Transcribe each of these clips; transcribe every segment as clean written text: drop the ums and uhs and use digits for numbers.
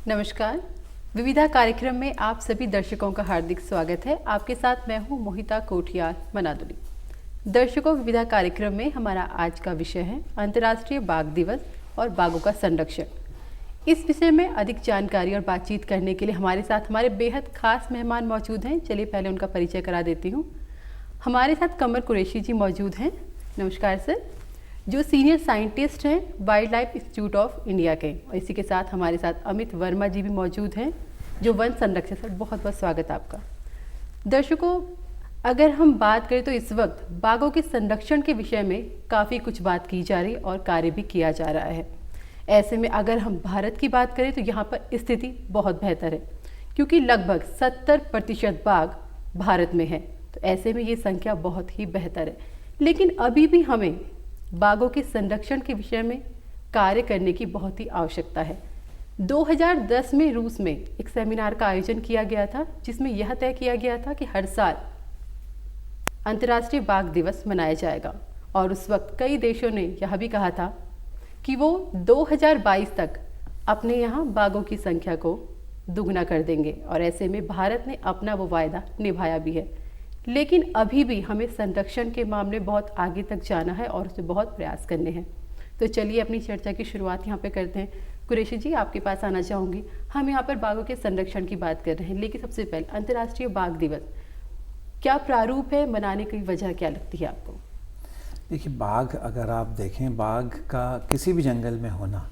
नमस्कार। विविधा कार्यक्रम में आप सभी दर्शकों का हार्दिक स्वागत है। आपके साथ मैं हूं मोहिता कोठियार मनादुली। दर्शकों, विविधा कार्यक्रम में हमारा आज का विषय है अंतर्राष्ट्रीय बाघ दिवस और बाघों का संरक्षण। इस विषय में अधिक जानकारी और बातचीत करने के लिए हमारे साथ हमारे बेहद खास मेहमान मौजूद हैं। चलिए पहले उनका परिचय करा देती हूँ। हमारे साथ कमर कुरैशी जी मौजूद हैं। नमस्कार सर। जो सीनियर साइंटिस्ट हैं wild life institute of India के, और इसी के साथ हमारे साथ अमित वर्मा जी भी मौजूद हैं जो वन संरक्षक। सर बहुत बहुत स्वागत आपका। दर्शकों, अगर हम बात करें तो इस वक्त बाघों के संरक्षण के विषय में काफ़ी कुछ बात की जा रही और कार्य भी किया जा रहा है। ऐसे में अगर हम भारत की बात करें तो यहाँ पर स्थिति बहुत बेहतर है, क्योंकि लगभग 70% बाघ भारत में है। तो ऐसे में ये संख्या बहुत ही बेहतर है, लेकिन अभी भी हमें बाघों के संरक्षण के विषय में कार्य करने की बहुत ही आवश्यकता है। 2010 में रूस में एक सेमिनार का आयोजन किया गया था, जिसमें यह तय किया गया था कि हर साल अंतर्राष्ट्रीय बाघ दिवस मनाया जाएगा। और उस वक्त कई देशों ने यह भी कहा था कि वो 2022 तक अपने यहाँ बाघों की संख्या को दुगना कर देंगे। और ऐसे में भारत ने अपना वो वायदा निभाया भी है, लेकिन अभी भी हमें संरक्षण के मामले बहुत आगे तक जाना है और उसे बहुत प्रयास करने हैं। तो चलिए अपनी चर्चा की शुरुआत यहाँ पे करते हैं। कुरैशी जी, आपके पास आना चाहूँगी। हम यहाँ पर बाघों के संरक्षण की बात कर रहे हैं, लेकिन सबसे पहले अंतर्राष्ट्रीय बाघ दिवस क्या प्रारूप है, मनाने की वजह क्या लगती है आपको? देखिए, बाघ अगर आप देखें, बाघ का किसी भी जंगल में होना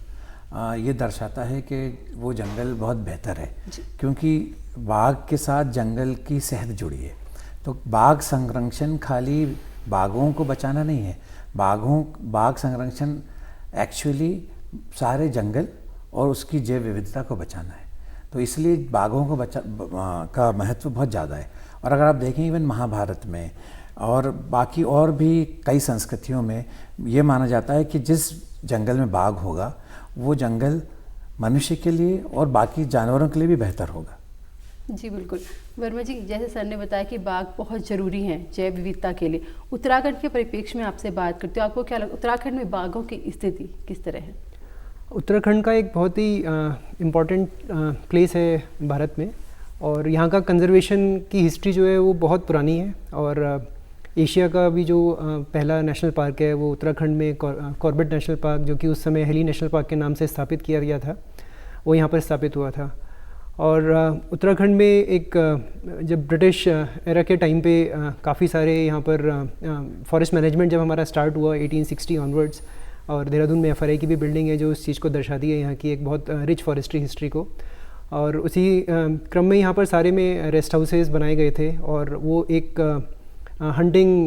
ये दर्शाता है कि वो जंगल बहुत बेहतर है, क्योंकि बाघ के साथ जंगल की सेहत जुड़ी है। तो बाघ संरक्षण खाली बाघों को बचाना नहीं है, बाघ संरक्षण एक्चुअली सारे जंगल और उसकी जैव विविधता को बचाना है। तो इसलिए बाघों को का महत्व बहुत ज़्यादा है। और अगर आप देखें इवन महाभारत में और बाकी और भी कई संस्कृतियों में ये माना जाता है कि जिस जंगल में बाघ होगा वो जंगल मनुष्य के लिए और बाकी जानवरों के लिए भी बेहतर होगा। जी बिल्कुल। वर्मा जी, जैसे सर ने बताया कि बाघ बहुत ज़रूरी हैं जैव विविधता के लिए। उत्तराखंड के परिप्रेक्ष्य में आपसे बात करते हो, आपको क्या लगता है उत्तराखंड में बाघों की स्थिति किस तरह है? उत्तराखंड का एक बहुत ही इम्पॉर्टेंट प्लेस है भारत में, और यहाँ का कंजर्वेशन की हिस्ट्री जो है वो बहुत पुरानी है। और एशिया का भी जो पहला नेशनल पार्क है वो उत्तराखंड में कॉर्बेट नेशनल पार्क, जो कि उस समय हेली नेशनल पार्क के नाम से स्थापित किया गया था, वो यहाँ पर स्थापित हुआ था। और उत्तराखंड में एक जब ब्रिटिश एरा के टाइम पे काफ़ी सारे यहाँ पर फॉरेस्ट मैनेजमेंट जब हमारा स्टार्ट हुआ 1860 ऑनवर्ड्स, और देहरादून में FRI की भी बिल्डिंग है जो उस चीज़ को दर्शाती है, यहाँ की एक बहुत रिच फॉरेस्ट्री हिस्ट्री को। और उसी क्रम में यहाँ पर सारे में रेस्ट हाउसेज बनाए गए थे, और वो एक हंटिंग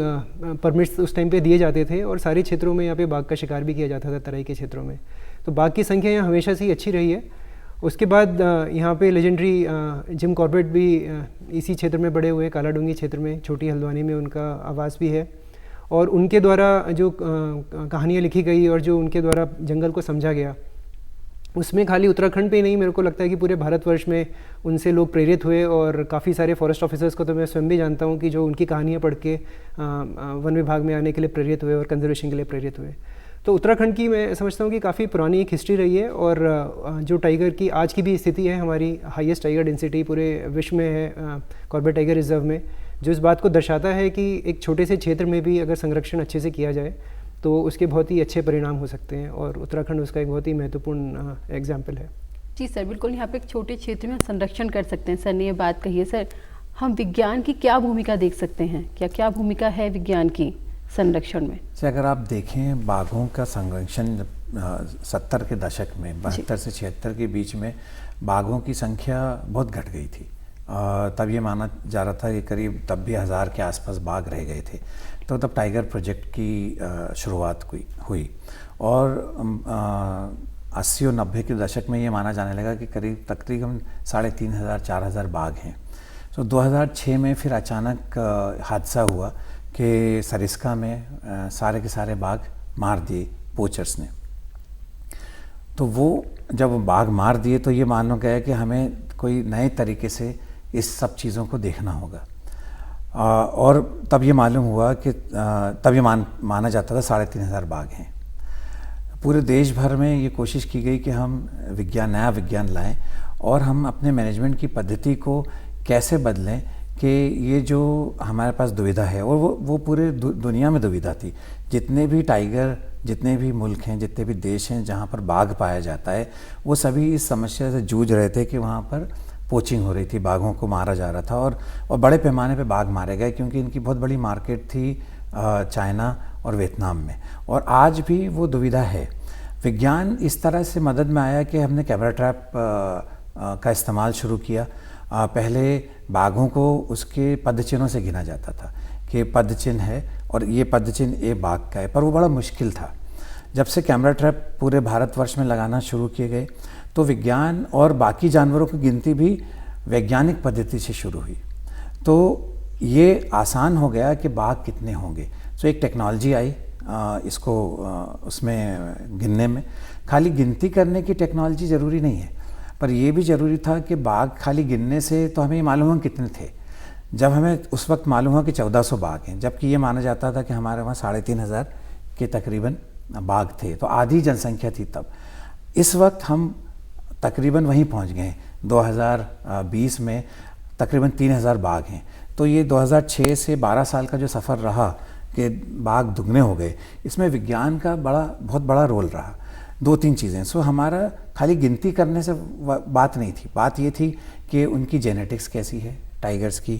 परमिट्स उस टाइम पे दिए जाते थे, और सारे क्षेत्रों में यहाँ पे बाघ का शिकार भी किया जाता था तराई के क्षेत्रों में। तो बाघ की संख्या यहाँ हमेशा से ही अच्छी रही है। उसके बाद यहाँ पे लेजेंडरी जिम कॉर्बेट भी इसी क्षेत्र में बड़े हुए, कालाडूंगी क्षेत्र में, छोटी हल्द्वानी में उनका आवास भी है। और उनके द्वारा जो कहानियाँ लिखी गई और जो उनके द्वारा जंगल को समझा गया, उसमें खाली उत्तराखंड पे नहीं, मेरे को लगता है कि पूरे भारतवर्ष में उनसे लोग प्रेरित हुए। और काफ़ी सारे फॉरेस्ट ऑफिसर्स को तो मैं स्वयं भी जानता हूँ कि जो उनकी कहानियाँ पढ़ के वन विभाग में आने के लिए प्रेरित हुए और कंजर्वेशन के लिए प्रेरित हुए। तो उत्तराखंड की मैं समझता हूँ कि काफ़ी पुरानी एक हिस्ट्री रही है। और जो टाइगर की आज की भी स्थिति है, हमारी हाईएस्ट टाइगर डेंसिटी पूरे विश्व में है कॉर्बेट टाइगर रिजर्व में, जो इस बात को दर्शाता है कि एक छोटे से क्षेत्र में भी अगर संरक्षण अच्छे से किया जाए तो उसके बहुत ही अच्छे परिणाम हो सकते हैं। और उत्तराखंड उसका एक बहुत ही महत्वपूर्ण एग्जाम्पल है। जी सर, बिल्कुल। यहाँ पे एक छोटे क्षेत्र में संरक्षण कर सकते हैं, सर ने ये बात कही है। सर, हम विज्ञान की क्या भूमिका देख सकते हैं, क्या भूमिका है विज्ञान की संरक्षण में? अगर आप देखें बाघों का संरक्षण 70 के दशक में 72 से 76 के बीच में बाघों की संख्या बहुत घट गई थी। तब ये माना जा रहा था कि करीब तब भी 1000 के आसपास बाघ रह गए थे। तो तब टाइगर प्रोजेक्ट की शुरुआत हुई और 80 और 90 के दशक में ये माना जाने लगा कि करीब तकरीबन 3500-4000 बाघ हैं। तो 2006 में फिर अचानक हादसा हुआ कि सरिस्का में सारे के सारे बाघ मार दिए पोचर्स ने। तो वो जब बाघ मार दिए तो ये मालूम गया कि हमें कोई नए तरीके से इस सब चीज़ों को देखना होगा। और तब ये मालूम हुआ कि तब ये माना जाता था 3500 बाघ हैं। पूरे देश भर में ये कोशिश की गई कि हम नया विज्ञान लाएं और हम अपने मैनेजमेंट की पद्धति को कैसे बदलें कि ये जो हमारे पास दुविधा है, और वो पूरे दुनिया में दुविधा थी। जितने भी टाइगर, जितने भी मुल्क हैं, जितने भी देश हैं जहाँ पर बाघ पाया जाता है, वो सभी इस समस्या से जूझ रहे थे कि वहाँ पर पोचिंग हो रही थी, बाघों को मारा जा रहा था और बड़े पैमाने पे बाघ मारे गए, क्योंकि इनकी बहुत बड़ी मार्केट थी चाइना और वियतनाम में। और आज भी वो दुविधा है। विज्ञान इस तरह से मदद में आया कि हमने कैमरा ट्रैप का इस्तेमाल शुरू किया। पहले बाघों को उसके पदचिन्हों से गिना जाता था कि पदचिन्ह है और ये पदचिन्ह ये बाघ का है, पर वो बड़ा मुश्किल था। जब से कैमरा ट्रैप पूरे भारतवर्ष में लगाना शुरू किए गए तो विज्ञान और बाकी जानवरों की गिनती भी वैज्ञानिक पद्धति से शुरू हुई। तो ये आसान हो गया कि बाघ कितने होंगे। तो एक टेक्नोलॉजी आई इसको उसमें गिनने में। खाली गिनती करने की टेक्नोलॉजी ज़रूरी नहीं है, पर यह भी ज़रूरी था कि बाघ खाली गिनने से तो हमें ये मालूम हुआ कितने थे। जब हमें उस वक्त मालूम हुआ कि 1400 बाघ हैं, जबकि ये माना जाता था कि हमारे वहाँ 3500 के तकरीबन बाघ थे, तो आधी जनसंख्या थी तब। इस वक्त हम तकरीबन वहीं पहुँच गए। 2020 में तकरीबन 3000 बाघ हैं। तो ये 2006 से 12 साल का जो सफ़र रहा कि बाघ दुगने हो गए, इसमें विज्ञान का बहुत बड़ा रोल रहा। 2-3 चीज़ें। हमारा खाली गिनती करने से बात नहीं थी, बात ये थी कि उनकी जेनेटिक्स कैसी है टाइगर्स की।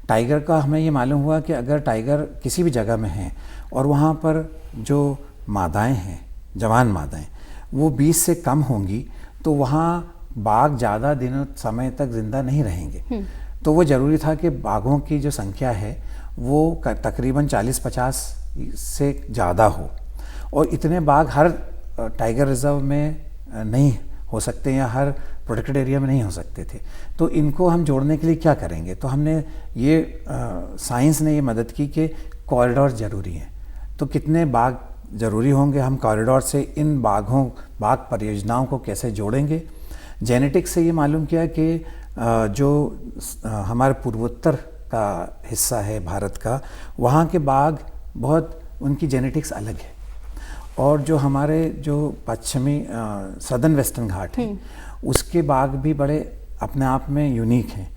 टाइगर का हमें ये मालूम हुआ कि अगर टाइगर किसी भी जगह में हैं और वहाँ पर जो मादाएं हैं, जवान मादाएं, वो 20 से कम होंगी तो वहाँ बाघ ज़्यादा दिनों समय तक ज़िंदा नहीं रहेंगे। तो वो ज़रूरी था कि बाघों की जो संख्या है वो तकरीबन 40-50 से ज़्यादा हो, और इतने बाघ हर टाइगर रिजर्व में नहीं हो सकते या हर प्रोटेक्टेड एरिया में नहीं हो सकते थे। तो इनको हम जोड़ने के लिए क्या करेंगे? तो हमने ये साइंस ने ये मदद की कि कॉरिडोर ज़रूरी हैं। तो कितने बाघ ज़रूरी होंगे, हम कॉरिडोर से इन बाघ परियोजनाओं को कैसे जोड़ेंगे। जेनेटिक्स से ये मालूम किया कि जो हमारे पूर्वोत्तर का हिस्सा है भारत का, वहाँ के बाघ बहुत उनकी जेनेटिक्स अलग है, और जो हमारे जो पश्चिमी सदर्न वेस्टर्न घाट हैं उसके बाघ भी बड़े अपने आप में यूनिक हैं।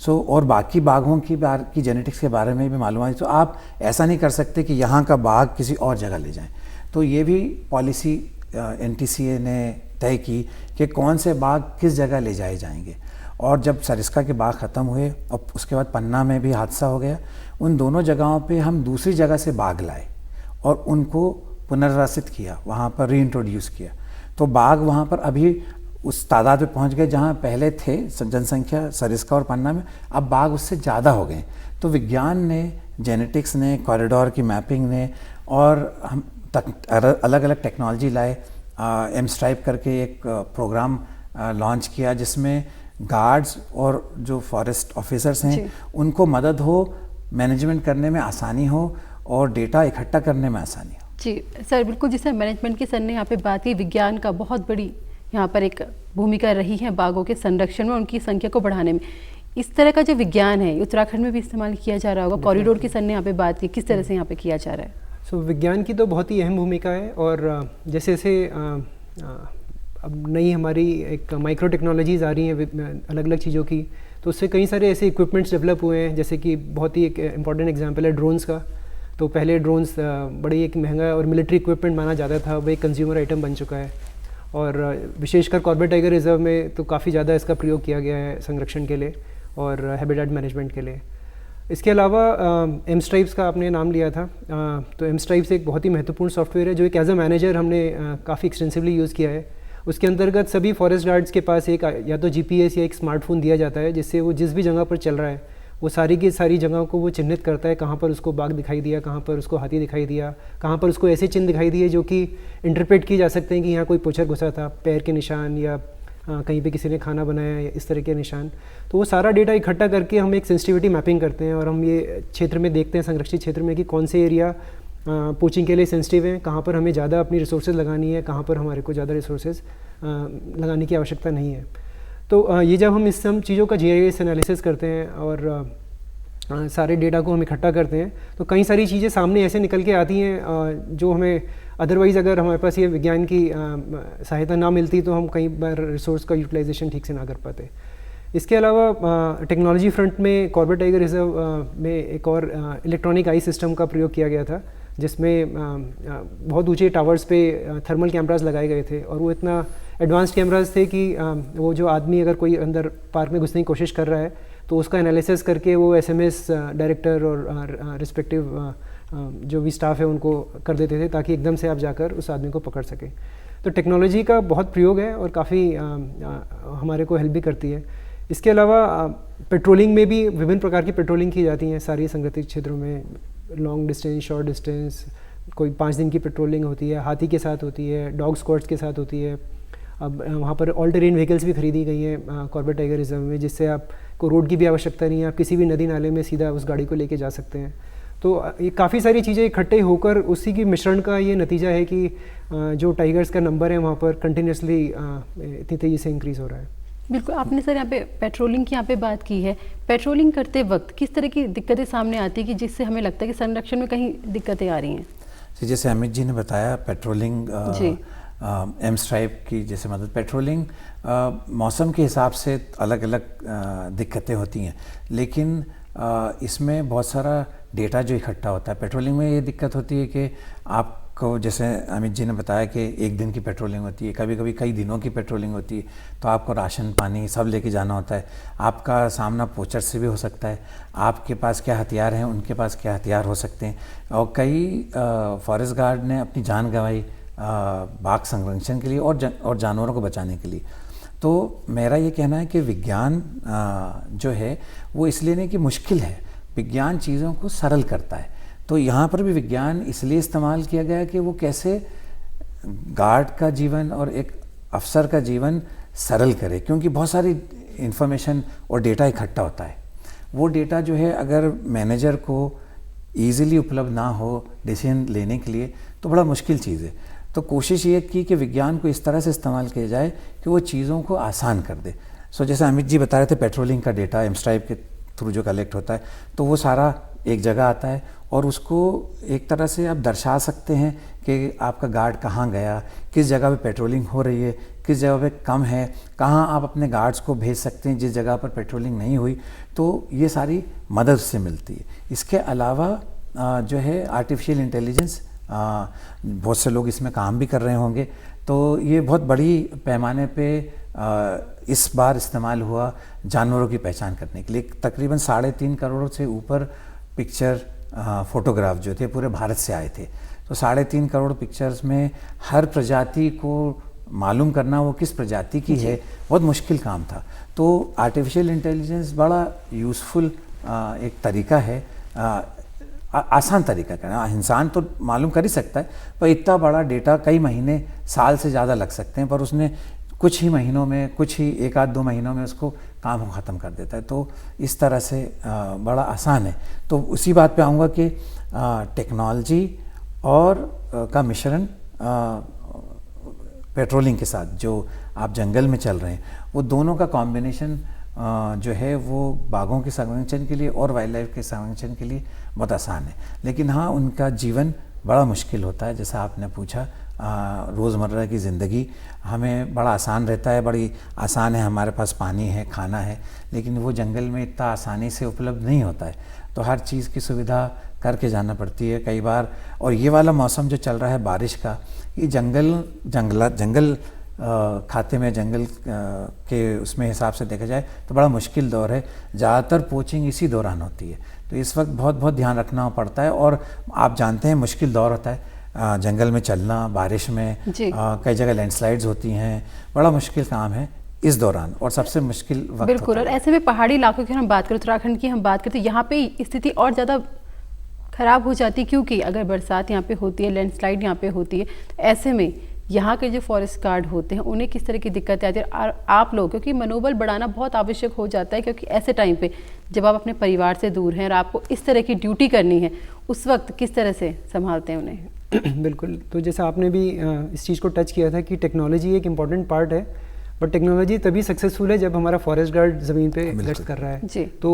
और बाकी बाघों की जेनेटिक्स के बारे में भी मालूम है। तो आप ऐसा नहीं कर सकते कि यहाँ का बाघ किसी और जगह ले जाएं। तो ये भी पॉलिसी NTCA ने तय की कि कौन से बाघ किस जगह ले जाए जाएंगे। और जब सरिस्का के बाघ ख़त्म हुए और उसके बाद पन्ना में भी हादसा हो गया, उन दोनों जगहों पे हम दूसरी जगह से बाघ लाए और उनको पुनर्वासित किया, वहाँ पर रीइंट्रोड्यूस किया। तो बाघ वहाँ पर अभी उस तादाद पे पहुँच गए जहाँ पहले थे जनसंख्या सरिस्का और पन्ना में, अब बाघ उससे ज़्यादा हो गए। तो विज्ञान ने, जेनेटिक्स ने, कॉरिडोर की मैपिंग ने, और हम अलग अलग टेक्नोलॉजी लाए। M-STRIPE करके एक प्रोग्राम लॉन्च किया जिसमें गार्ड्स और जो फॉरेस्ट ऑफिसर्स हैं उनको मदद हो, मैनेजमेंट करने में आसानी हो और डेटा इकट्ठा करने में आसानी हो। जी सर, बिल्कुल। जिस तरह मैनेजमेंट की सर ने यहाँ पे बात की, विज्ञान का बहुत बड़ी यहाँ पर एक भूमिका रही है बाघों के संरक्षण में, उनकी संख्या को बढ़ाने में। इस तरह का जो विज्ञान है उत्तराखंड में भी इस्तेमाल किया जा रहा होगा। कॉरिडोर की सर ने यहाँ पे बात की, किस तरह से यहाँ पे किया जा रहा है? विज्ञान की तो बहुत ही अहम भूमिका है, और जैसे जैसे अब नई हमारी एक माइक्रो टेक्नोलॉजीज़ आ रही हैं अलग अलग चीज़ों की, तो उससे कई सारे ऐसे इक्विपमेंट्स डेवलप हुए हैं। जैसे कि बहुत ही एक इम्पॉर्टेंट एग्जांपल है ड्रोन्स का। तो पहले ड्रोन्स बड़ी एक महंगा और मिलिट्री इक्विपमेंट माना जाता था, वो एक कंज्यूमर आइटम बन चुका है। और विशेषकर कॉर्बेट टाइगर रिजर्व में तो काफ़ी ज़्यादा इसका प्रयोग किया गया है संरक्षण के लिए और हैबिटेट मैनेजमेंट के लिए। इसके अलावा M-STRIPE का आपने नाम लिया था, तो M-STRIPE एक बहुत ही महत्वपूर्ण सॉफ्टवेयर है जो एक एज अ मैनेजर हमने काफ़ी एक्सटेंसिवली यूज़ किया है। उसके अंतर्गत सभी फॉरेस्ट गार्ड्स के पास एक या तो GPS या एक स्मार्टफोन दिया जाता है, जिससे वो जिस भी जगह पर चल रहा है वो सारी की सारी जगहों को वो चिन्हित करता है, कहाँ पर उसको बाघ दिखाई दिया, कहाँ पर उसको हाथी दिखाई दिया, कहाँ पर उसको ऐसे चिन्ह दिखाई दिए जो कि इंटरप्रेट किए जा सकते हैं कि यहाँ कोई पोचर घुसा था, पैर के निशान या कहीं पे किसी ने खाना बनाया या इस तरह के निशान। तो वो सारा डेटा इकट्ठा करके हम एक सेंसिटिविटी मैपिंग करते हैं और हम ये क्षेत्र में देखते हैं, संरक्षित क्षेत्र में, कि कौन से एरिया पोचिंग के लिए सेंसिटिव हैं, कहाँ पर हमें ज़्यादा अपनी रिसोर्सेज लगानी है, कहाँ पर हमारे को ज़्यादा रिसोर्सेज लगाने की आवश्यकता नहीं है। तो ये जब हम इस सब चीज़ों का GIS एनालिसिस करते हैं और सारे डेटा को हम इकट्ठा करते हैं, तो कई सारी चीज़ें सामने ऐसे निकल के आती हैं जो हमें अदरवाइज़ अगर हमारे पास ये विज्ञान की सहायता ना मिलती तो हम कई बार रिसोर्स का यूटिलाइजेशन ठीक से ना कर पाते। इसके अलावा टेक्नोलॉजी फ्रंट में कॉर्बेट टाइगर रिजर्व में एक और इलेक्ट्रॉनिक आई सिस्टम का प्रयोग किया गया था, जिसमें बहुत ऊंचे टावर्स पे थर्मल कैमरास लगाए गए थे, और वो इतना एडवांस्ड कैमरास थे कि वो जो आदमी अगर कोई अंदर पार्क में घुसने की कोशिश कर रहा है तो उसका एनालिसिस करके वो एसएमएस डायरेक्टर और रिस्पेक्टिव जो भी स्टाफ है उनको कर देते थे, ताकि एकदम से आप जाकर उस आदमी को पकड़ सकें। तो टेक्नोलॉजी का बहुत प्रयोग है और काफ़ी हमारे को हेल्प भी करती है। इसके अलावा पेट्रोलिंग में भी विभिन्न प्रकार की पेट्रोलिंग की जाती हैं सारी संगठित क्षेत्रों में, लॉन्ग डिस्टेंस, शॉर्ट डिस्टेंस, कोई 5 दिन की पेट्रोलिंग होती है, हाथी के साथ होती है, डॉग स्क्वाड्स के साथ होती है। अब वहाँ पर ऑल टेरेन व्हीकल्स भी खरीदी गई हैं कॉर्बेट टाइगर रिजर्व में, जिससे आपको रोड की भी आवश्यकता नहीं है, आप किसी भी नदी नाले में सीधा उस गाड़ी को लेके जा सकते हैं। तो ये काफ़ी सारी चीज़ें इकट्ठे होकर उसी की मिश्रण का ये नतीजा है कि जो टाइगर्स का नंबर है वहाँ पर कंटिन्यूसली इतनी तेज़ी से इंक्रीज़ हो रहा है। बिल्कुल, आपने सर यहाँ पे पेट्रोलिंग की यहाँ पे बात की है। पेट्रोलिंग करते वक्त किस तरह की दिक्कतें सामने आती है कि जिससे हमें लगता है कि संरक्षण में कहीं दिक्कतें आ रही हैं? जैसे अमित जी ने बताया, पेट्रोलिंग एम स्ट्राइप की जैसे मदद, पेट्रोलिंग मौसम के हिसाब से अलग अलग दिक्कतें होती हैं, लेकिन इसमें बहुत सारा डेटा जो इकट्ठा होता है। पेट्रोलिंग में ये दिक्कत होती है कि आपको, जैसे अमित जी ने बताया कि 1 दिन की पेट्रोलिंग होती है, कभी कभी कई दिनों की पेट्रोलिंग होती है, तो आपको राशन पानी सब लेके जाना होता है। आपका सामना पोचर से भी हो सकता है, आपके पास क्या हथियार हैं, उनके पास क्या हथियार हो सकते हैं, और कई फॉरेस्ट गार्ड ने अपनी जान गंवाई बाघ संरक्षण के लिए और जानवरों को बचाने के लिए। तो मेरा ये कहना है कि विज्ञान जो है वो इसलिए नहीं कि मुश्किल है, विज्ञान चीज़ों को सरल करता है। तो यहाँ पर भी विज्ञान इसलिए इस्तेमाल किया गया कि वो कैसे गार्ड का जीवन और एक अफसर का जीवन सरल करे, क्योंकि बहुत सारी इंफॉर्मेशन और डेटा इकट्ठा होता है। वो डेटा जो है अगर मैनेजर को ईज़िली उपलब्ध ना हो डिसीजन लेने के लिए तो बड़ा मुश्किल चीज़ है। तो कोशिश ये की कि विज्ञान को इस तरह से इस्तेमाल किया जाए कि वो चीज़ों को आसान कर दे। जैसे अमित जी बता रहे थे, पेट्रोलिंग का डेटा एम स्ट्राइप के थ्रू जो कलेक्ट होता है, तो वो सारा एक जगह आता है और उसको एक तरह से आप दर्शा सकते हैं कि आपका गार्ड कहाँ गया, किस जगह पे पेट्रोलिंग हो रही है, किस जगह पे कम है, कहाँ आप अपने गार्ड्स को भेज सकते हैं जिस जगह पर पेट्रोलिंग नहीं हुई। तो ये सारी मदद से मिलती है। इसके अलावा जो है आर्टिफिशियल इंटेलिजेंस, बहुत से लोग इसमें काम भी कर रहे होंगे, तो ये बहुत बड़ी पैमाने पे इस बार इस्तेमाल हुआ जानवरों की पहचान करने के लिए। तकरीबन 3.5 करोड़ से ऊपर पिक्चर फोटोग्राफ जो थे पूरे भारत से आए थे। तो 3.5 करोड़ पिक्चर्स में हर प्रजाति को मालूम करना वो किस प्रजाति की है, बहुत मुश्किल काम था। तो आर्टिफिशियल इंटेलिजेंस बड़ा यूज़फुल एक तरीका है, आसान तरीका करना। इंसान तो मालूम कर ही सकता है, पर इतना बड़ा डेटा कई महीने, साल से ज़्यादा लग सकते हैं, पर उसने कुछ ही महीनों में, कुछ ही 1-2 महीनों में उसको काम ख़त्म कर देता है। तो इस तरह से बड़ा आसान है। तो उसी बात पे आऊँगा कि टेक्नोलॉजी और का मिश्रण पेट्रोलिंग के साथ जो आप जंगल में चल रहे हैं, वो दोनों का कॉम्बिनेशन जो है वो बाघों के संरक्षण के लिए और वाइल्ड लाइफ के संरक्षण के लिए बहुत आसान है। लेकिन हाँ, उनका जीवन बड़ा मुश्किल होता है। जैसा आपने पूछा, रोज़मर्रा की ज़िंदगी हमें बड़ा आसान रहता है, बड़ी आसान है, हमारे पास पानी है, खाना है, लेकिन वो जंगल में इतना आसानी से उपलब्ध नहीं होता है। तो हर चीज़ की सुविधा करके जाना पड़ती है कई बार। और ये वाला मौसम जो चल रहा है बारिश का, ये जंगल खाते में जंगल के उसमें हिसाब से देखा जाए तो बड़ा मुश्किल दौर है। ज़्यादातर पोचिंग इसी दौरान होती है, तो इस वक्त बहुत ध्यान रखना पड़ता है। और आप जानते हैं मुश्किल दौर होता है जंगल में चलना, बारिश में कई जगह लैंडस्लाइड्स होती हैं, बड़ा मुश्किल काम है इस दौरान, और सबसे मुश्किल वक्त बिल्कुल। और ऐसे में पहाड़ी इलाकों की हम बात करें, उत्तराखंड की हम बात करें, तो यहाँ पे स्थिति और ज़्यादा ख़राब हो जाती है, क्योंकि अगर बरसात यहाँ पे होती है, लैंडस्लाइड यहाँ पे होती है, तो ऐसे में यहाँ के जो फॉरेस्ट गार्ड होते हैं उन्हें किस तरह की दिक्कतें आती है। और आप लोग, क्योंकि मनोबल बढ़ाना बहुत आवश्यक हो जाता है, क्योंकि ऐसे टाइम पे जब आप अपने परिवार से दूर हैं और आपको इस तरह की ड्यूटी करनी है, उस वक्त किस तरह से संभालते हैं उन्हें? बिल्कुल। तो जैसा आपने भी इस चीज़ को टच किया था कि टेक्नोलॉजी एक इम्पॉर्टेंट पार्ट है, बट टेक्नोलॉजी तभी सक्सेसफुल है जब हमारा फॉरेस्ट गार्ड ज़मीन पे गश्त कर रहा है जी। तो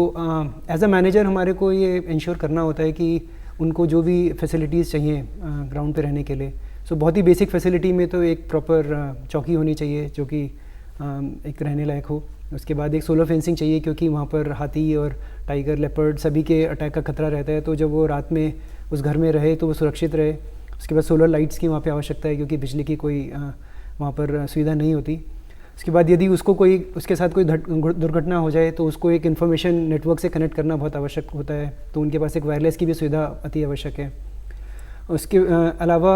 एज अ मैनेजर हमारे को ये इंश्योर करना होता है कि उनको जो भी फैसिलिटीज़ चाहिए ग्राउंड पे रहने के लिए, सो बहुत ही बेसिक फैसिलिटी में तो एक प्रॉपर चौकी होनी चाहिए जो कि एक रहने लायक हो। उसके बाद एक सोलर फेंसिंग चाहिए क्योंकि वहाँ पर हाथी और टाइगर, लेपर्ड सभी के अटैक का खतरा रहता है, तो जब वो रात में उस घर में रहे तो वो सुरक्षित रहे। उसके बाद सोलर लाइट्स की वहाँ पे आवश्यकता है क्योंकि बिजली की कोई वहाँ पर सुविधा नहीं होती। उसके बाद यदि उसके साथ कोई दुर्घटना हो जाए तो उसको एक इन्फॉर्मेशन नेटवर्क से कनेक्ट करना बहुत आवश्यक होता है, तो उनके पास एक वायरलेस की भी सुविधा अति आवश्यक है। उसके अलावा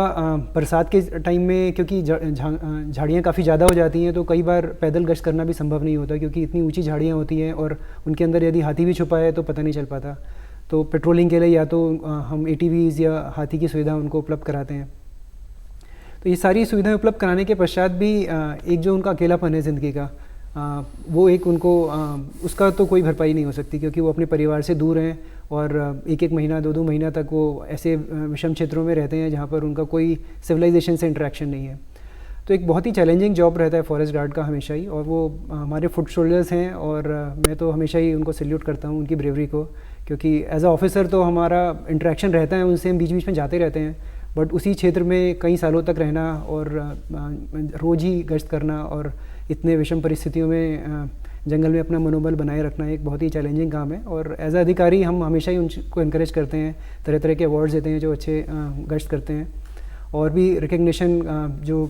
बरसात के टाइम में क्योंकि झाड़ियाँ काफ़ी ज़्यादा हो जाती हैं तो कई बार पैदल गश्त करना भी संभव नहीं होता क्योंकि इतनी ऊंची झाड़ियाँ होती हैं और उनके अंदर यदि हाथी भी छुपा है तो पता नहीं चल पाता। तो पेट्रोलिंग के लिए या तो हम ATVs या हाथी की सुविधा उनको उपलब्ध कराते हैं। तो ये सारी सुविधाएं उपलब्ध कराने के पश्चात भी एक जो उनका अकेलापन है ज़िंदगी का, वो एक उनको उसका तो कोई भरपाई नहीं हो सकती क्योंकि वो अपने परिवार से दूर हैं और एक महीना 2 महीना तक वो ऐसे विषम क्षेत्रों में रहते हैं जहाँ पर उनका कोई सिविलाइजेशन से इंटरेक्शन नहीं है। तो एक बहुत ही चैलेंजिंग जॉब रहता है फॉरेस्ट गार्ड का हमेशा ही, और वो हमारे फुट सोल्जर्स हैं और मैं तो हमेशा ही उनको सैल्यूट करता हूँ उनकी ब्रेवरी को, क्योंकि एज अ ऑफिसर तो हमारा इंटरेक्शन रहता है उनसे, हम बीच बीच में जाते रहते हैं, बट उसी क्षेत्र में कई सालों तक रहना और रोज़ ही गश्त करना और इतने विषम परिस्थितियों में जंगल में अपना मनोबल बनाए रखना एक बहुत ही चैलेंजिंग काम है। और एज अ अधिकारी हम हमेशा ही उनको इनकरेज करते हैं, तरह तरह के अवार्ड्स देते हैं जो अच्छे गश्त करते हैं, और भी रिकग्निशन जो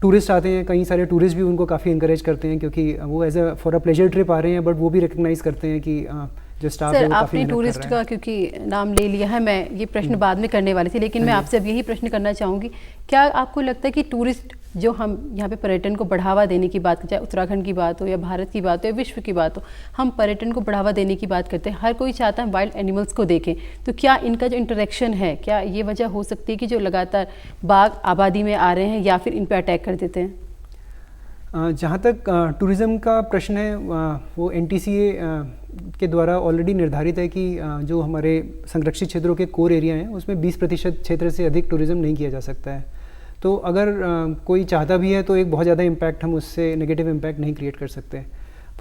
टूरिस्ट आते हैं, कई सारे टूरिस्ट भी उनको काफ़ी इनकरेज करते हैं क्योंकि वो as a for a pleasure trip आ रहे हैं, बट वो भी रिकग्नाइज करते हैं कि जो स्टाफ है वो काफ़ी आपने टूरिस्ट का क्योंकि नाम ले लिया है, मैं ये प्रश्न बाद में करने वाली थी, लेकिन मैं आपसे अब यही प्रश्न करना चाहूँगी, क्या आपको लगता है कि टूरिस्ट जो हम यहाँ पे पर्यटन को बढ़ावा देने की बात, चाहे उत्तराखंड की बात हो या भारत की बात हो या विश्व की बात हो, हम पर्यटन को बढ़ावा देने की बात करते हैं, हर कोई चाहता है वाइल्ड एनिमल्स को देखें, तो क्या इनका जो इंटरेक्शन है, क्या ये वजह हो सकती है कि जो लगातार बाघ आबादी में आ रहे हैं या फिर इन पर अटैक कर देते हैं? जहाँ तक टूरिज़्म का प्रश्न है, वो NTCA के द्वारा ऑलरेडी निर्धारित है कि जो हमारे संरक्षित क्षेत्रों के कोर एरिया हैं उसमें 20% क्षेत्र से अधिक टूरिज़्म नहीं किया जा सकता है। तो अगर कोई चाहता भी है तो एक बहुत ज़्यादा इम्पैक्ट हम उससे नेगेटिव इम्पैक्ट नहीं क्रिएट कर सकते।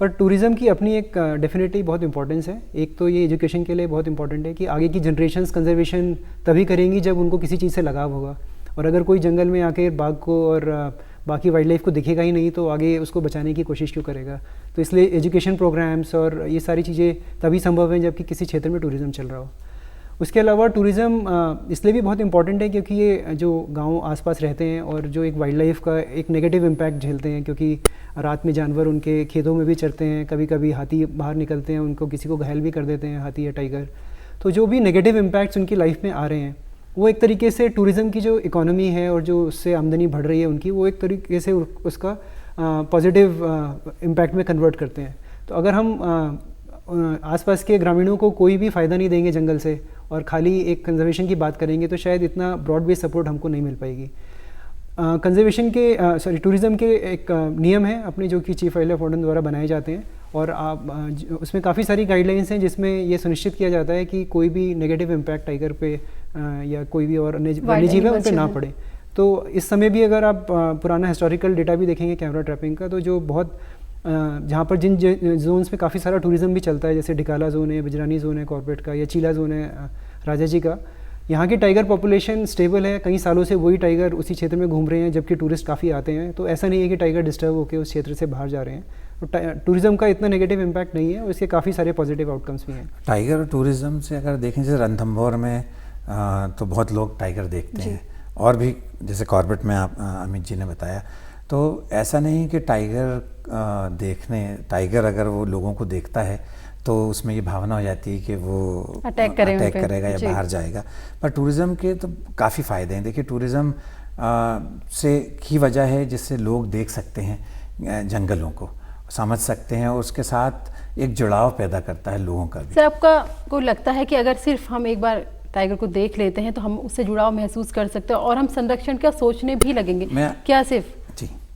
पर टूरिज़्म की अपनी एक डेफिनेटली बहुत इंपॉर्टेंस है। एक तो ये एजुकेशन के लिए बहुत इंपॉर्टेंट है कि आगे की जनरेशन्स कंजर्वेशन तभी करेंगी जब उनको किसी चीज़ से लगाव होगा, और अगर कोई जंगल में आके बाघ को और बाकी वाइल्ड लाइफ को दिखेगा ही नहीं तो आगे उसको बचाने की कोशिश क्यों करेगा। तो इसलिए एजुकेशन प्रोग्राम्स और ये सारी चीज़ें तभी संभव हैं जबकि किसी क्षेत्र में टूरिज़्म चल रहा हो। उसके अलावा टूरिज़्म इसलिए भी बहुत इंपॉर्टेंट है क्योंकि ये जो गांव आसपास रहते हैं और जो एक वाइल्ड लाइफ का एक नेगेटिव इम्पैक्ट झेलते हैं, क्योंकि रात में जानवर उनके खेतों में भी चरते हैं, कभी कभी हाथी बाहर निकलते हैं, उनको किसी को घायल भी कर देते हैं हाथी या टाइगर। तो जो भी नेगेटिव इम्पैक्ट्स उनकी लाइफ में आ रहे हैं वो एक तरीके से टूरिज़्म की जो इकोनॉमी है और जो उससे आमदनी बढ़ रही है उनकी, वो एक तरीके से उसका पॉजिटिव इम्पैक्ट में कन्वर्ट करते हैं। तो अगर हम आसपास के ग्रामीणों को कोई भी फ़ायदा नहीं देंगे जंगल से और खाली एक कंजर्वेशन की बात करेंगे तो शायद इतना ब्रॉड बेस सपोर्ट हमको नहीं मिल पाएगी। कंजर्वेशन के टूरिज़्म के एक नियम है अपने जो कि चीफ वाइल्ड लाइफ वार्डन द्वारा बनाए जाते हैं, और उसमें काफ़ी सारी गाइडलाइंस हैं जिसमें ये सुनिश्चित किया जाता है कि कोई भी नेगेटिव इम्पैक्ट टाइगर पे या कोई भी और वन्यजीव है उन पर ना पड़े। तो इस समय भी अगर आप पुराना हिस्टोरिकल डेटा भी देखेंगे कैमरा ट्रैपिंग का, तो जो बहुत जहाँ पर जिन जोन्स में काफ़ी सारा टूरिज़्म भी चलता है, जैसे डिकाला जोन है, बिजरानी जोन है कॉर्बेट का, या चीला जोन है राजा जी का, यहाँ की टाइगर पॉपुलेशन स्टेबल है, कई सालों से वही टाइगर उसी क्षेत्र में घूम रहे हैं जबकि टूरिस्ट काफ़ी आते हैं। तो ऐसा नहीं है कि टाइगर डिस्टर्ब होकर उस क्षेत्र से बाहर जा रहे हैं। तो टूरिज़्म का इतना नेगेटिव इम्पैक्ट नहीं है और इसके काफ़ी सारे पॉजिटिव आउटकम्स भी हैं। टाइगर और टूरिज़्म से अगर देखें जैसे रणथंभौर में तो बहुत लोग टाइगर देखते हैं, और भी जैसे कॉर्बेट में आप अमित जी ने बताया, तो ऐसा नहीं कि टाइगर अगर वो लोगों को देखता है तो उसमें ये भावना हो जाती है कि वो अटैक करेगा या बाहर जाएगा। पर टूरिज़्म के तो काफ़ी फ़ायदे हैं। देखिए टूरिज़्म से की वजह है जिससे लोग देख सकते हैं, जंगलों को समझ सकते हैं और उसके साथ एक जुड़ाव पैदा करता है लोगों का भी। सर आपका को लगता है कि अगर सिर्फ हम एक बार टाइगर को देख लेते हैं तो हम उससे जुड़ाव महसूस कर सकते हैं और हम संरक्षण का सोचने भी लगेंगे? क्या सिर्फ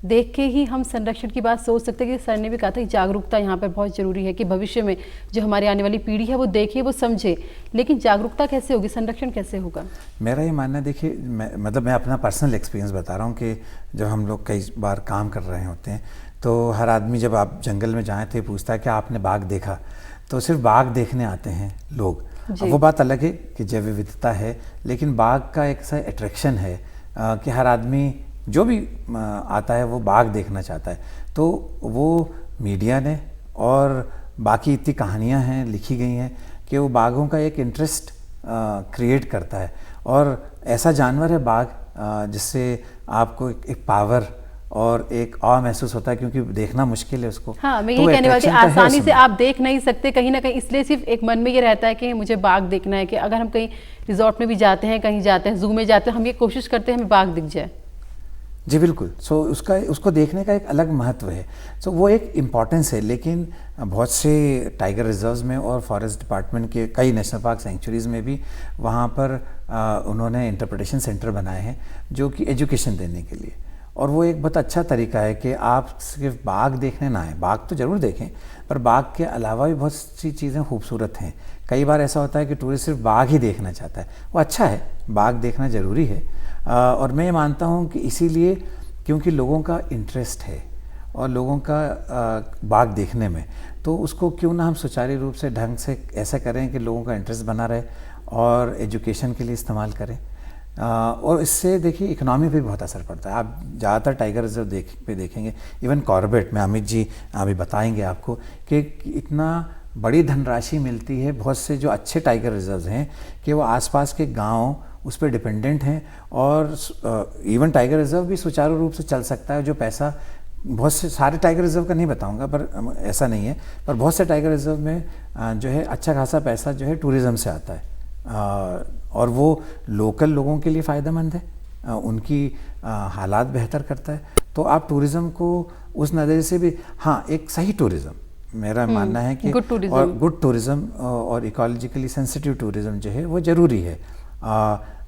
देख के ही हम संरक्षण की बात सोच सकते हैं? कि सर ने भी कहा था कि जागरूकता यहाँ पर बहुत ज़रूरी है कि भविष्य में जो हमारी आने वाली पीढ़ी है वो देखे, वो समझे, लेकिन जागरूकता कैसे होगी, संरक्षण कैसे होगा? मेरा ये मानना है, देखिए मैं अपना पर्सनल एक्सपीरियंस बता रहा हूँ कि जब हम लोग कई बार काम कर रहे होते हैं तो हर आदमी जब आप जंगल में जाएँ तो ये पूछता है कि आपने बाघ देखा, तो सिर्फ बाघ देखने आते हैं लोग। अब वो बात अलग है कि जैव विविधता है, लेकिन बाघ का एक सा अट्रैक्शन है कि हर आदमी जो भी आता है वो बाघ देखना चाहता है। तो वो मीडिया ने और बाकी इतनी कहानियाँ हैं लिखी गई हैं कि वो बाघों का एक इंटरेस्ट क्रिएट करता है। और ऐसा जानवर है बाघ जिससे आपको एक पावर और एक अ महसूस होता है, क्योंकि देखना मुश्किल है उसको। हाँ, मैं तो ये कहने वाली थी, attraction तो है आसानी से उसमें। आप देख नहीं सकते कहीं ना कहीं, इसलिए सिर्फ एक मन में ये रहता है कि मुझे बाघ देखना है। कि अगर हम कहीं रिजॉर्ट में भी जाते हैं, कहीं जाते हैं, जू में जाते हैं, हम ये कोशिश करते हैं हमें बाघ दिख जाए। जी बिल्कुल। सो उसको देखने का एक अलग महत्व है। सो वो एक इम्पॉर्टेंस है। लेकिन बहुत से टाइगर रिजर्व्स में और फॉरेस्ट डिपार्टमेंट के कई नेशनल पार्क सेंचुरीज़ में भी वहाँ पर उन्होंने इंटरप्रिटेशन सेंटर बनाए हैं जो कि एजुकेशन देने के लिए। और वो एक बहुत अच्छा तरीका है कि आप सिर्फ बाघ देखने ना आए, बाघ तो ज़रूर देखें, पर बाघ के अलावा भी बहुत सी चीज़ें खूबसूरत हैं। कई बार ऐसा होता है कि टूरिस्ट सिर्फ बाघ ही देखना चाहता है, वो अच्छा है, बाघ देखना ज़रूरी है। और मैं ये मानता हूँ कि इसीलिए क्योंकि लोगों का इंटरेस्ट है और लोगों का बाघ देखने में, तो उसको क्यों ना हम सुचारू रूप से ढंग से ऐसा करें कि लोगों का इंटरेस्ट बना रहे और एजुकेशन के लिए इस्तेमाल करें। और इससे देखिए इकोनॉमी पे बहुत असर पड़ता है। आप ज़्यादातर टाइगर रिजर्व देखेंगे, इवन कॉर्बेट में अमित जी अभी बताएंगे आपको कि इतना बड़ी धनराशि मिलती है बहुत से जो अच्छे टाइगर रिजर्व्स हैं कि वो आसपास के गांव उस पर डिपेंडेंट हैं। और इवन टाइगर रिजर्व भी सुचारू रूप से चल सकता है। जो पैसा बहुत से, सारे टाइगर रिजर्व का नहीं बताऊंगा पर ऐसा नहीं है, पर बहुत से टाइगर रिजर्व में जो है अच्छा खासा पैसा जो है टूरिज़्म से आता है। और वो लोकल लोगों के लिए फ़ायदेमंद है, उनकी हालात बेहतर करता है। तो आप टूरिज़्म को उस नज़रिए से भी, हाँ, एक सही टूरिज़्म मेरा मानना है कि गुड टूरिज़्म और इकोलॉजिकली सेंसिटिव टूरिज़्म जो है वो ज़रूरी है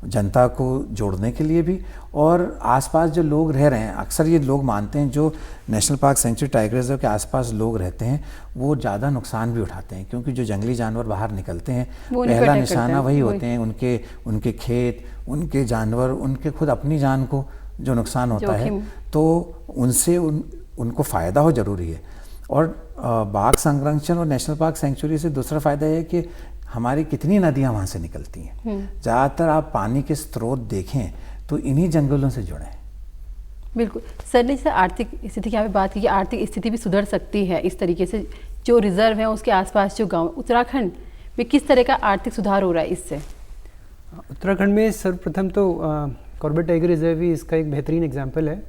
जनता को जोड़ने के लिए भी। और आसपास जो लोग रह रहे हैं, अक्सर ये लोग मानते हैं जो national park sanctuary tiger reserve के आसपास लोग रहते हैं वो ज़्यादा नुकसान भी उठाते हैं, क्योंकि जो जंगली जानवर बाहर निकलते हैं पहला निशाना वही होते हैं। उनके खेत, उनके जानवर, उनके खुद अपनी जान को जो नुकसान होता है, तो उनसे उनको फ़ायदा हो ज़रूरी है। और बाघ संरक्षण और नेशनल पार्क सेंचुरी से दूसरा फ़ायदा है कि हमारी कितनी नदियाँ वहाँ से निकलती हैं। ज़्यादातर आप पानी के स्रोत देखें तो इन्हीं जंगलों से जुड़े हैं। बिल्कुल सर ने जैसे आर्थिक स्थिति की यहाँ पे बात की, आर्थिक स्थिति भी सुधर सकती है इस तरीके से। जो रिजर्व है उसके आसपास जो गांव, उत्तराखंड में किस तरह का आर्थिक सुधार हो रहा है इससे? उत्तराखंड में सर्वप्रथम तो कॉर्बेट टाइगर रिजर्व ही इसका एक बेहतरीन एग्जाम्पल है।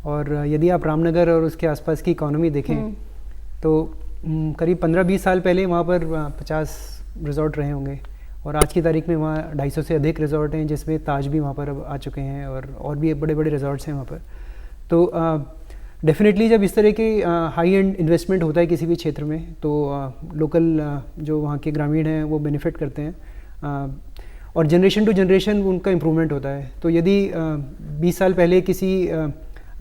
और यदि आप रामनगर और उसके आसपास की इकोनॉमी देखें तो करीब 15-20 साल पहले वहाँ पर 50 रिजॉर्ट रहे होंगे, और आज की तारीख में वहाँ 250 से अधिक रिजॉर्ट हैं, जिसमें ताज भी वहाँ पर अब आ चुके हैं और भी बड़े बड़े रिजॉर्ट्स हैं वहाँ पर। तो डेफिनेटली जब इस तरह के हाई एंड इन्वेस्टमेंट होता है किसी भी क्षेत्र में, तो लोकल जो वहाँ के ग्रामीण हैं वो बेनिफिट करते हैं और जनरेशन टू जनरेशन उनका इम्प्रूवमेंट होता है। तो यदि 20 साल पहले किसी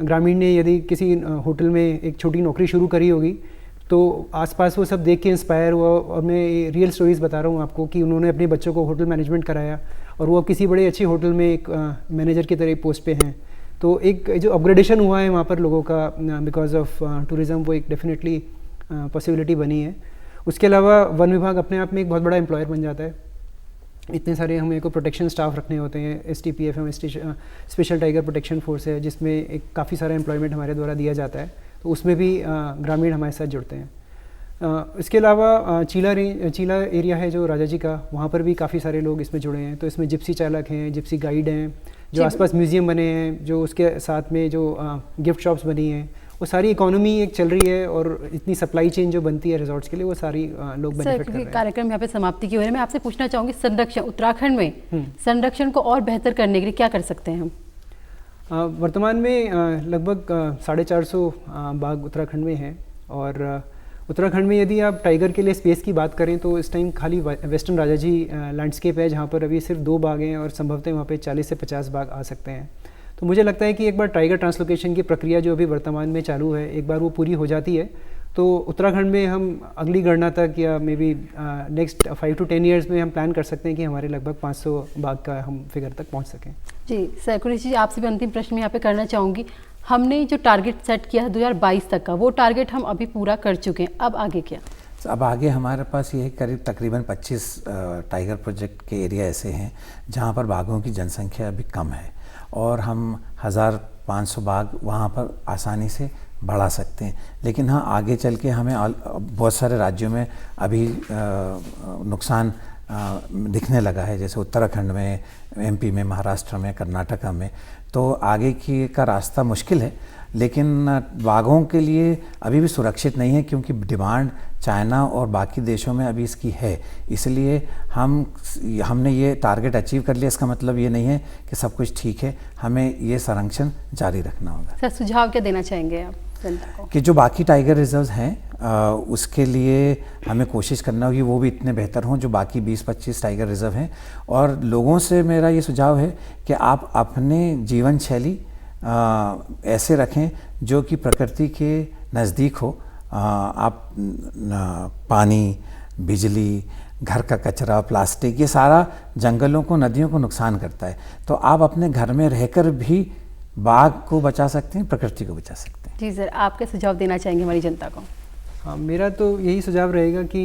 ग्रामीण ने यदि किसी होटल में एक छोटी नौकरी शुरू करी होगी, तो आसपास वो सब देख के इंस्पायर हुआ। और मैं रियल स्टोरीज़ बता रहा हूँ आपको कि उन्होंने अपने बच्चों को होटल मैनेजमेंट कराया और वो अब किसी बड़े अच्छी होटल में एक मैनेजर की तरह पोस्ट पे हैं। तो एक जो अपग्रेडेशन हुआ है वहाँ पर लोगों का बिकॉज ऑफ टूरिज़्म, वो एक डेफिनेटली पॉसिबिलिटी बनी है। उसके अलावा वन विभाग अपने आप में एक बहुत बड़ा एम्प्लॉयर बन जाता है। इतने सारे हमें को प्रोटेक्शन स्टाफ रखने होते हैं। STPF special tiger protection force है, जिसमें एक काफ़ी सारा एम्प्लॉयमेंट हमारे द्वारा दिया जाता है, तो उसमें भी ग्रामीण हमारे साथ जुड़ते हैं। इसके अलावा चीला एरिया है जो राजा जी का, वहाँ पर भी काफ़ी सारे लोग इसमें जुड़े हैं। तो इसमें जिप्सी चालक हैं, जिप्सी गाइड हैं, जो आसपास म्यूज़ियम बने हैं, जो उसके साथ में जो गिफ्ट शॉप्स बनी हैं, वो सारी इकोनॉमी एक चल रही है। और इतनी सप्लाई चेन जो बनती है रिजॉर्ट्स के लिए, वो सारी लोग बेनिफिट कर रहे हैं। कार्यक्रम यहाँ पे समाप्ति की ओर है। मैं आपसे पूछना चाहूँगी, संरक्षण उत्तराखंड में संरक्षण को और बेहतर करने के लिए क्या कर सकते हैं हम? वर्तमान में लगभग 450 बाघ उत्तराखंड में हैं। और उत्तराखंड में यदि आप टाइगर के लिए स्पेस की बात करें तो इस टाइम खाली वेस्टर्न राजाजी लैंडस्केप है, जहाँ पर अभी सिर्फ 2 बाघ हैं और संभवतः वहाँ पे 40 से 50 बाघ आ सकते हैं। तो मुझे लगता है कि एक बार टाइगर ट्रांसलोकेशन की प्रक्रिया जो अभी वर्तमान में चालू है, एक बार वो पूरी हो जाती है तो उत्तराखंड में हम अगली गणना तक या may be next 5 to 10 years में हम प्लान कर सकते हैं कि हमारे लगभग 500 बाघ का हम फिगर तक पहुंच सकें। जी सर, कुरेशी जी आपसे भी अंतिम प्रश्न यहाँ पे करना चाहूँगी। हमने जो टारगेट सेट किया है 2022 तक का, वो टारगेट हम अभी पूरा कर चुके हैं, अब आगे क्या? अब आगे हमारे पास ये तकरीबन 25 टाइगर प्रोजेक्ट के एरिया ऐसे हैं जहाँ पर बाघों की जनसंख्या अभी कम है और हम 1500 बाग वहाँ पर आसानी से बढ़ा सकते हैं। लेकिन हाँ, आगे चल के हमें बहुत सारे राज्यों में अभी नुकसान दिखने लगा है, जैसे उत्तराखंड में, एमपी में, महाराष्ट्र में, कर्नाटका में। तो आगे की का रास्ता मुश्किल है, लेकिन बाघों के लिए अभी भी सुरक्षित नहीं है, क्योंकि डिमांड चाइना और बाकी देशों में अभी इसकी है। इसलिए हमने ये टारगेट अचीव कर लिया। इसका मतलब ये नहीं है कि सब कुछ ठीक है, हमें ये संरक्षण जारी रखना होगा। सर, सुझाव क्या देना चाहेंगे आप जनता को? कि जो बाकी टाइगर रिजर्व्स हैं उसके लिए हमें कोशिश करना होगी वो भी इतने बेहतर हों जो बाकी 20-25 टाइगर रिजर्व हैं। और लोगों से मेरा ये सुझाव है कि आप अपने जीवन शैली ऐसे रखें जो कि प्रकृति के नज़दीक हो। आप पानी, बिजली, घर का कचरा, प्लास्टिक, ये सारा जंगलों को, नदियों को नुकसान करता है। तो आप अपने घर में रहकर भी बाघ को बचा सकते हैं, प्रकृति को बचा सकते हैं। जी सर, आप क्या सुझाव देना चाहेंगे हमारी जनता को? हाँ, मेरा तो यही सुझाव रहेगा कि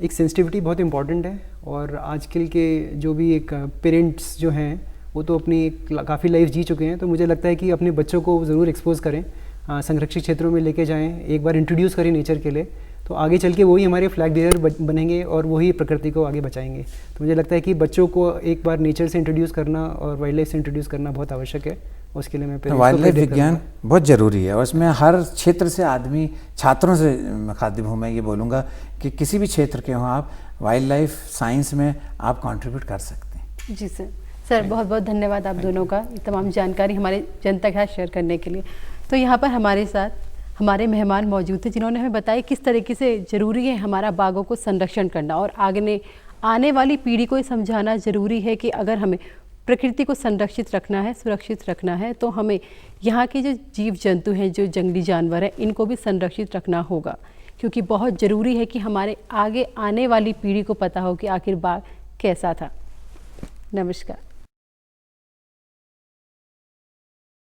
एक सेंसिटिविटी बहुत इम्पॉर्टेंट है। और आजकल के जो भी एक पेरेंट्स जो हैं वो तो अपनी काफ़ी लाइफ जी चुके हैं, तो मुझे लगता है कि अपने बच्चों को ज़रूर एक्सपोज करें, संरक्षित क्षेत्रों में लेके जाएं, एक बार इंट्रोड्यूस करें नेचर के लिए, तो आगे चल के वही हमारे फ्लैग बेयरर बनेंगे और वही प्रकृति को आगे बचाएंगे। तो मुझे लगता है कि बच्चों को एक बार नेचर से इंट्रोड्यूस करना और वाइल्ड लाइफ से इंट्रोड्यूस करना बहुत आवश्यक है। उसके लिए मैं वाइल्ड लाइफ विज्ञान बहुत ज़रूरी है, और इसमें हर क्षेत्र से आदमी, छात्रों से खातिब हूँ मैं, ये बोलूँगा कि किसी भी क्षेत्र के हों आप, वाइल्ड लाइफ साइंस में आप कंट्रीब्यूट कर सकते हैं। जी सर। सर, बहुत बहुत धन्यवाद आप दोनों का, ये तमाम जानकारी हमारे जनता के साथ शेयर करने के लिए। तो यहाँ पर हमारे साथ हमारे मेहमान मौजूद थे, जिन्होंने हमें बताया किस तरीके से ज़रूरी है हमारा बाघों को संरक्षण करना, और आने वाली पीढ़ी को ये समझाना ज़रूरी है कि अगर हमें प्रकृति को संरक्षित रखना है, सुरक्षित रखना है, तो हमें यहाँ के जो जीव जंतु हैं, जो जंगली जानवर हैं, इनको भी संरक्षित रखना होगा, क्योंकि बहुत ज़रूरी है कि हमारे आगे आने वाली पीढ़ी को पता हो कि आखिर बाघ कैसा था। नमस्कार।